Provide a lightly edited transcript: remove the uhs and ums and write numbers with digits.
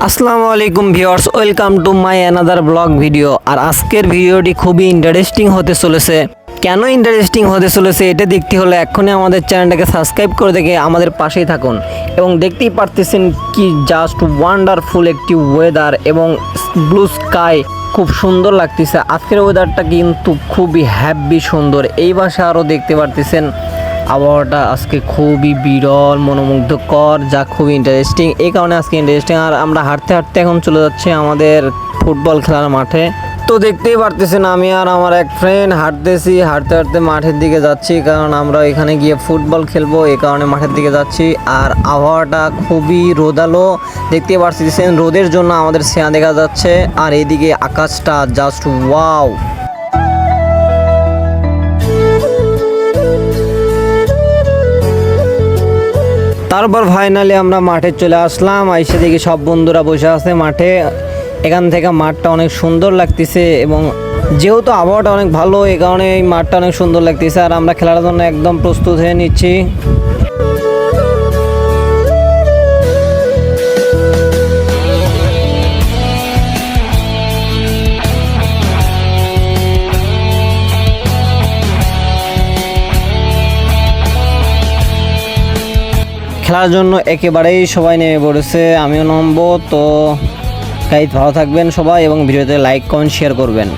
আসসালামু আলাইকুম viewers, welcome to my another blog video. আর আজকের ভিডিওটি খুবই ইন্টারেস্টিং হতে চলেছে। কেন ইন্টারেস্টিং হতে চলেছে এটা দেখতে হলে এখনই আমাদের চ্যানেলটাকে সাবস্ক্রাইব করে দেখে আমাদের পাশেই থাকুন। এবং দেখতেই পারতেছেন কি জাস্ট ওয়ান্ডারফুল একটি ওয়েদার এবং ব্লু স্কাই, খুব সুন্দর লাগতেছে। আজকের ওয়েদারটা কিন্তু খুবই হ্যাপি সুন্দর। এই পাশে আরও দেখতে পারতেছেন আবহাওয়াটা আজকে খুবই বিরল মনোমুগ্ধকর, যা খুবই ইন্টারেস্টিং। এই কারণে আজকে ইন্টারেস্টিং। আর আমরা হাঁটতে হাঁটতে এখন চলে যাচ্ছি আমাদের ফুটবল খেলার মাঠে। তো দেখতেই পারতেছেন আমি আর আমার এক ফ্রেন্ড হাঁটতে হাঁটতে মাঠের দিকে যাচ্ছি, কারণ আমরা এখানে গিয়ে ফুটবল খেলবো, এই কারণে মাঠের দিকে যাচ্ছি। আর আবহাওয়াটা খুবই রোদালো, দেখতেই পারতেছেন রোদের জন্য আমাদের ছায়া দেখা যাচ্ছে। আর এইদিকে আকাশটা জাস্ট ওয়াও। তারপর ফাইনালি আমরা মাঠে চলে আসলাম। এসে দেখি সব বন্ধুরা বসে আছে মাঠে। এখান থেকে মাঠটা অনেক সুন্দর লাগতেছে এবং যেহেতু আবহাওয়াটা অনেক ভালো, এই কারণে এই মাঠটা অনেক সুন্দর লাগতেছে। আর আমরা খেলার জন্য একদম প্রস্তুত হয়ে নিচ্ছি। খেলার জন্য একেবারেই সবাই নেমে পড়েছে, আমিও নামবো। তো গাইজ ভালো থাকবেন সবাই এবং ভিডিওতে লাইক কমেন্ট শেয়ার করবেন।